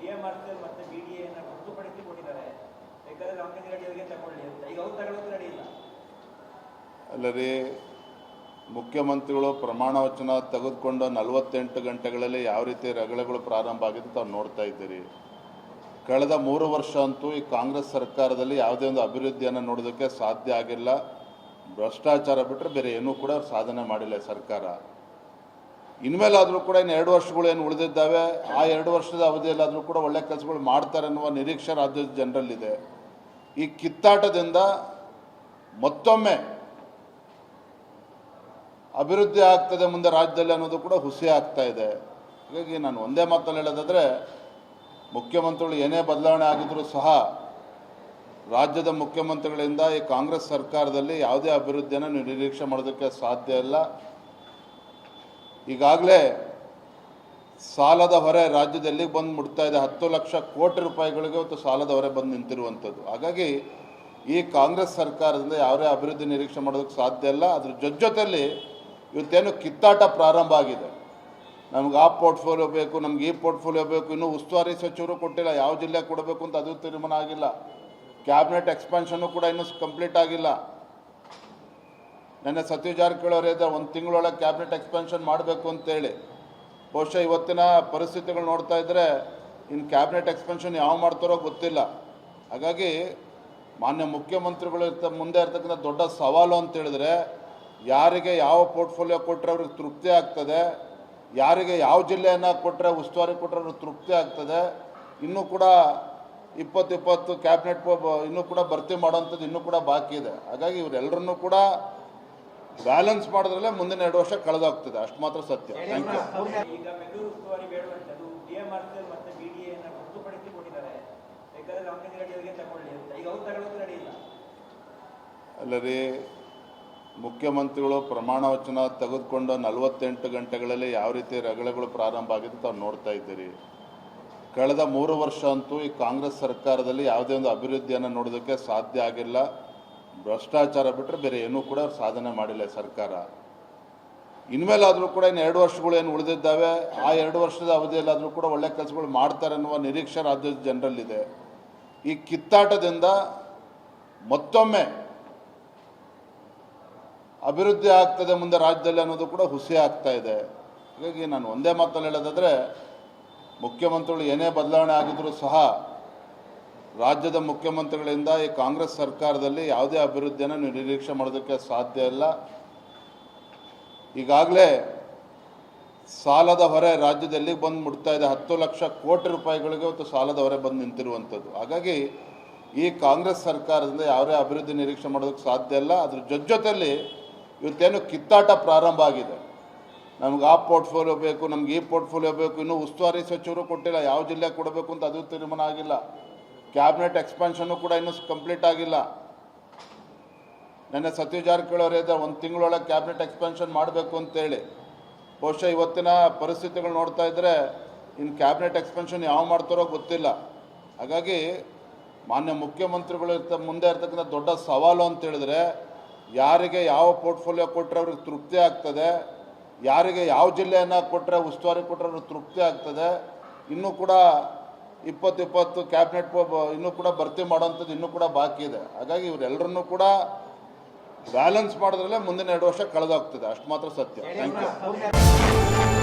ಡಿಎಂಆರ್ಸಿಎಲ್ ಮತ್ತೆ ಬಿಡಿಎನ ಹೊರತುಪಡಿಸಿ ಕೊಟ್ಟಿದ್ದಾರೆ. ಬೇಕಾದ್ರೆ ರಾಮಚಂದ್ರ ರೆಡ್ಡಿ ಅವರಿಗೆ ತಗೊಳ್ಳಿ ಅಂತ. ಈಗ ಅವ್ರು ತಗೊಳ್ಳೋದು ರೆಡಿ ಇಲ್ಲ. ಅಲ್ಲದೆ ಮುಖ್ಯಮಂತ್ರಿಗಳು ಪ್ರಮಾಣ ವಚನ ತೆಗೆದುಕೊಂಡು 48 ಗಂಟೆಗಳಲ್ಲಿ ಯಾವ ರೀತಿ ರಗಳೆಗಳು ಪ್ರಾರಂಭ ಆಗಿದೆ ತಾವು ನೋಡ್ತಾ ಇದ್ದೀರಿ. ಕಳೆದ 3 ವರ್ಷ ಅಂತೂ ಈ ಕಾಂಗ್ರೆಸ್ ಸರ್ಕಾರದಲ್ಲಿ ಯಾವುದೇ ಒಂದು ಅಭಿವೃದ್ಧಿಯನ್ನು ನೋಡೋದಕ್ಕೆ ಸಾಧ್ಯ ಆಗಿಲ್ಲ. ಭ್ರಷ್ಟಾಚಾರ ಬಿಟ್ಟರೆ ಬೇರೆ ಏನೂ ಕೂಡ ಅವ್ರು ಸಾಧನೆ ಮಾಡಿಲ್ಲ ಸರ್ಕಾರ. ಇನ್ಮೇಲಾದರೂ ಕೂಡ ಇನ್ನು 2 ವರ್ಷಗಳು ಏನು ಉಳಿದಿದ್ದಾವೆ, ಆ 2 ವರ್ಷದ ಅವಧಿಯಲ್ಲಾದರೂ ಕೂಡ ಒಳ್ಳೆ ಕೆಲಸಗಳು ಮಾಡ್ತಾರೆ ಅನ್ನುವ ನಿರೀಕ್ಷೆ ರಾಜ್ಯದ ಜನರಲ್ಲಿದೆ. ಈ ಕಿತ್ತಾಟದಿಂದ ಮತ್ತೊಮ್ಮೆ ಅಭಿವೃದ್ಧಿ ಆಗ್ತದೆ ಮುಂದೆ ರಾಜ್ಯದಲ್ಲಿ ಅನ್ನೋದು ಕೂಡ ಹುಸಿ ಆಗ್ತಾ ಇದೆ. ಹೀಗಾಗಿ ನಾನು ಒಂದೇ ಮಾತಲ್ಲಿ ಹೇಳೋದಾದರೆ, ಮುಖ್ಯಮಂತ್ರಿಗಳು ಏನೇ ಬದಲಾವಣೆ ಆಗಿದ್ರೂ ಸಹ ರಾಜ್ಯದ ಮುಖ್ಯಮಂತ್ರಿಗಳಿಂದ ಈ ಕಾಂಗ್ರೆಸ್ ಸರ್ಕಾರದಲ್ಲಿ ಯಾವುದೇ ಅಭಿವೃದ್ಧಿಯನ್ನು ನೀವು ನಿರೀಕ್ಷೆ ಮಾಡೋದಕ್ಕೆ ಸಾಧ್ಯ ಇಲ್ಲ. ಈಗಾಗಲೇ ಸಾಲದ ಹೊರೆ ರಾಜ್ಯದ ಎಲ್ಲಿಗೆ ಬಂದು ಮುಟ್ತಾ ಇದೆ, 10 ಲಕ್ಷ ಕೋಟಿ ರೂಪಾಯಿಗಳಿಗೆ ಇವತ್ತು ಸಾಲದ ಹೊರೆ ಬಂದು ನಿಂತಿರುವಂಥದ್ದು. ಹಾಗಾಗಿ ಈ ಕಾಂಗ್ರೆಸ್ ಸರ್ಕಾರದಿಂದ ಯಾವುದೇ ಅಭಿವೃದ್ಧಿ ನಿರೀಕ್ಷೆ ಮಾಡೋದಕ್ಕೆ ಸಾಧ್ಯ ಇಲ್ಲ. ಅದ್ರ ಜೊತೆಯಲ್ಲಿ ಇವತ್ತೇನು ಕಿತ್ತಾಟ ಪ್ರಾರಂಭ ಆಗಿದೆ, ನಮ್ಗೆ ಆ ಪೋರ್ಟ್ಫೋಲಿಯೋ ಬೇಕು, ನಮ್ಗೆ ಈ ಪೋರ್ಟ್ಫೋಲಿಯೋ ಬೇಕು, ಇನ್ನೂ ಉಸ್ತುವಾರಿ ಸಚಿವರು ಕೊಟ್ಟಿಲ್ಲ, ಯಾವ ಜಿಲ್ಲೆಗೆ ಕೊಡಬೇಕು ಅಂತ ಅದು ತೀರ್ಮಾನ ಆಗಿಲ್ಲ. ಕ್ಯಾಬಿನೆಟ್ ಎಕ್ಸ್ಪಾನ್ಷನ್ನು ಕೂಡ ಇನ್ನೂ ಕಂಪ್ಲೀಟ್ ಆಗಿಲ್ಲ. ನೆನ್ನೆ ಸತೀಶ್ ಜಾರಕಿಹೊಳಿ ಅವರು ಹೇಳಿದ್ರೆ 1 ತಿಂಗಳೊಳಗೆ ಕ್ಯಾಬಿನೆಟ್ ಎಕ್ಸ್ಪಾನ್ಷನ್ ಮಾಡಬೇಕು ಅಂತೇಳಿ. ಬಹುಶಃ ಇವತ್ತಿನ ಪರಿಸ್ಥಿತಿಗಳು ನೋಡ್ತಾ ಇದ್ದರೆ ಇನ್ನು ಕ್ಯಾಬಿನೆಟ್ ಎಕ್ಸ್ಪಾನ್ಷನ್ ಯಾವ ಮಾಡ್ತಾರೋ ಗೊತ್ತಿಲ್ಲ. ಹಾಗಾಗಿ ಮಾನ್ಯ ಮುಖ್ಯಮಂತ್ರಿಗಳು ಮುಂದೆ ಇರ್ತಕ್ಕಂಥ ದೊಡ್ಡ ಸವಾಲು ಅಂತ ಹೇಳಿದ್ರೆ, ಯಾರಿಗೆ ಯಾವ ಪೋರ್ಟ್ಫೋಲಿಯೋ ಕೊಟ್ಟರೆ ಅವ್ರಿಗೆ ತೃಪ್ತಿ ಆಗ್ತದೆ, ಯಾರಿಗೆ ಯಾವ ಜಿಲ್ಲೆಯನ್ನು ಕೊಟ್ಟರೆ ಉಸ್ತುವಾರಿ ಕೊಟ್ಟರೆ ಅವ್ರಿಗೆ ತೃಪ್ತಿ ಆಗ್ತದೆ. ಇನ್ನೂ ಕೂಡ 20 ಕ್ಯಾಬಿನೆಟ್ ಇನ್ನೂ ಕೂಡ ಭರ್ತಿ ಮಾಡೋವಂಥದ್ದು ಇನ್ನೂ ಕೂಡ ಬಾಕಿ ಇದೆ. ಹಾಗಾಗಿ ಇವರೆಲ್ಲರನ್ನೂ ಕೂಡ ಬ್ಯಾಲೆನ್ಸ್ ಮಾಡಿದ್ರಲ್ಲೇ ಮುಂದಿನ 2 ವರ್ಷ ಕಳೆದೋಗ್ತದೆ, ಅಷ್ಟು ಮಾತ್ರ ಸತ್ಯ. Thank you. ಈಗ ಬೆಂಗಳೂರು ಉಸ್ತುವಾರಿ ಬೇಡುವಂಥದ್ದು ಡಿಎಂಆರ್ಸಿಎಲ್ ಮತ್ತೆ ಬಿಡಿಎನ ಹೊರತುಪಡಿಸಿ ಕೊಟ್ಟಿದ್ದಾರೆ. ಬೇಕಾದ್ರೆ ರಾಮಚಂದ್ರ ರೆಡ್ಡಿ ಅವರಿಗೆ ತಗೊಳ್ಳಿ ಅಂತ. ಈಗ ಅವ್ರು ತಗೊಳ್ಳೋದು ರೆಡಿ ಇಲ್ಲ. ಅಲ್ಲದೆ ಮುಖ್ಯಮಂತ್ರಿಗಳು ಪ್ರಮಾಣ ವಚನ ತೆಗೆದುಕೊಂಡು 48 ಗಂಟೆಗಳಲ್ಲಿ ಯಾವ ರೀತಿ ರಗಳೆಗಳು ಪ್ರಾರಂಭ ಆಗಿದೆ ತಾವು ನೋಡ್ತಾ ಇದ್ದೀರಿ. ಕಳೆದ 3 ವರ್ಷ ಅಂತೂ ಈ ಕಾಂಗ್ರೆಸ್ ಸರ್ಕಾರದಲ್ಲಿ ಯಾವುದೇ ಒಂದು ಅಭಿವೃದ್ಧಿಯನ್ನು ನೋಡೋದಕ್ಕೆ ಸಾಧ್ಯ ಆಗಿಲ್ಲ. ಭ್ರಷ್ಟಾಚಾರ ಬಿಟ್ಟರೆ ಬೇರೆ ಏನೂ ಕೂಡ ಅವ್ರು ಸಾಧನೆ ಮಾಡಿಲ್ಲ ಸರ್ಕಾರ. ಇನ್ಮೇಲಾದರೂ ಕೂಡ ಇನ್ನು 2 ವರ್ಷಗಳು ಏನು ಉಳಿದಿದ್ದಾವೆ, ಆ 2 ವರ್ಷದ ಅವಧಿಯಲ್ಲಾದರೂ ಕೂಡ ಒಳ್ಳೆ ಕೆಲಸಗಳು ಮಾಡ್ತಾರೆ ಅನ್ನುವ ನಿರೀಕ್ಷೆ ರಾಜ್ಯದ ಜನರಲ್ಲಿದೆ. ಈ ಕಿತ್ತಾಟದಿಂದ ಮತ್ತೊಮ್ಮೆ ಅಭಿವೃದ್ಧಿ ಆಗ್ತದೆ ಮುಂದೆ ರಾಜ್ಯದಲ್ಲಿ ಅನ್ನೋದು ಕೂಡ ಹುಸಿ ಆಗ್ತಾ ಇದೆ. ಹೀಗಾಗಿ ನಾನು ಒಂದೇ ಮಾತಲ್ಲಿ ಹೇಳೋದಾದರೆ, ಮುಖ್ಯಮಂತ್ರಿಗಳು ಏನೇ ಬದಲಾವಣೆ ಆಗಿದ್ರೂ ಸಹ ರಾಜ್ಯದ ಮುಖ್ಯಮಂತ್ರಿಗಳಿಂದ ಈ ಕಾಂಗ್ರೆಸ್ ಸರ್ಕಾರದಲ್ಲಿ ಯಾವುದೇ ಅಭಿವೃದ್ಧಿಯನ್ನು ನೀವು ನಿರೀಕ್ಷೆ ಮಾಡೋದಕ್ಕೆ ಸಾಧ್ಯ ಇಲ್ಲ. ಈಗಾಗಲೇ ಸಾಲದ ಹೊರೆ ರಾಜ್ಯದ ಎಲ್ಲಿಗೆ ಬಂದು ಮುಟ್ತಾ ಇದೆ, 10 ಲಕ್ಷ ಕೋಟಿ ರೂಪಾಯಿಗಳಿಗೆ ಇವತ್ತು ಸಾಲದ ಹೊರೆ ಬಂದು ನಿಂತಿರುವಂಥದ್ದು. ಹಾಗಾಗಿ ಈ ಕಾಂಗ್ರೆಸ್ ಸರ್ಕಾರದಿಂದ ಯಾವುದೇ ಅಭಿವೃದ್ಧಿ ನಿರೀಕ್ಷೆ ಮಾಡೋದಕ್ಕೆ ಸಾಧ್ಯ ಇಲ್ಲ. ಅದ್ರ ಜೊತೆಯಲ್ಲಿ ಇವತ್ತೇನು ಕಿತ್ತಾಟ ಪ್ರಾರಂಭ ಆಗಿದೆ, ನಮ್ಗೆ ಆ ಪೋರ್ಟ್ಫೋಲಿಯೋ ಬೇಕು, ನಮ್ಗೆ ಈ ಪೋರ್ಟ್ಫೋಲಿಯೋ ಬೇಕು, ಇನ್ನೂ ಉಸ್ತುವಾರಿ ಸಚಿವರು ಕೊಟ್ಟಿಲ್ಲ, ಯಾವ ಜಿಲ್ಲೆಗೆ ಕೊಡಬೇಕು ಅಂತ ಅದು ತೀರ್ಮಾನ ಆಗಿಲ್ಲ. ಕ್ಯಾಬಿನೆಟ್ ಎಕ್ಸ್ಪಾನ್ಷನ್ನು ಕೂಡ ಇನ್ನೂ ಕಂಪ್ಲೀಟ್ ಆಗಿಲ್ಲ. ನೆನ್ನೆ ಸತೀಶ್ ಜಾರಕಿಹೊಳಿ ಅವರು ಹೇಳಿದ್ರೆ 1 ತಿಂಗಳೊಳಗೆ ಕ್ಯಾಬಿನೆಟ್ ಎಕ್ಸ್ಪಾನ್ಷನ್ ಮಾಡಬೇಕು ಅಂತೇಳಿ. ಬಹುಶಃ ಇವತ್ತಿನ ಪರಿಸ್ಥಿತಿಗಳು ನೋಡ್ತಾ ಇದ್ದರೆ ಇನ್ನು ಕ್ಯಾಬಿನೆಟ್ ಎಕ್ಸ್ಪಾನ್ಷನ್ ಯಾವ ಮಾಡ್ತಾರೋ ಗೊತ್ತಿಲ್ಲ. ಹಾಗಾಗಿ ಮಾನ್ಯ ಮುಖ್ಯಮಂತ್ರಿಗಳು ಮುಂದೆ ಇರ್ತಕ್ಕಂಥ ದೊಡ್ಡ ಸವಾಲು ಅಂತ ಹೇಳಿದ್ರೆ, ಯಾರಿಗೆ ಯಾವ ಪೋರ್ಟ್ಫೋಲಿಯೋ ಕೊಟ್ಟರೆ ಅವ್ರಿಗೆ ತೃಪ್ತಿ ಆಗ್ತದೆ, ಯಾರಿಗೆ ಯಾವ ಜಿಲ್ಲೆಯನ್ನು ಕೊಟ್ಟರೆ ಉಸ್ತುವಾರಿ ಕೊಟ್ಟರೆ ಅವ್ರಿಗೆ ತೃಪ್ತಿ ಆಗ್ತದೆ. ಇನ್ನೂ ಕೂಡ 20 ಕ್ಯಾಬಿನೆಟ್ ಇನ್ನೂ ಕೂಡ ಭರ್ತಿ ಮಾಡೋವಂಥದ್ದು ಇನ್ನೂ ಕೂಡ ಬಾಕಿ ಇದೆ. ಹಾಗಾಗಿ ಇವರೆಲ್ಲರನ್ನೂ ಕೂಡ ಬ್ಯಾಲೆನ್ಸ್ ಮಾಡಿದ್ರಲ್ಲೇ ಮುಂದಿನ 2 ವರ್ಷ ಕಳೆದೋಗ್ತದೆ, ಅಷ್ಟು ಮಾತ್ರ ಸತ್ಯ. Thank you.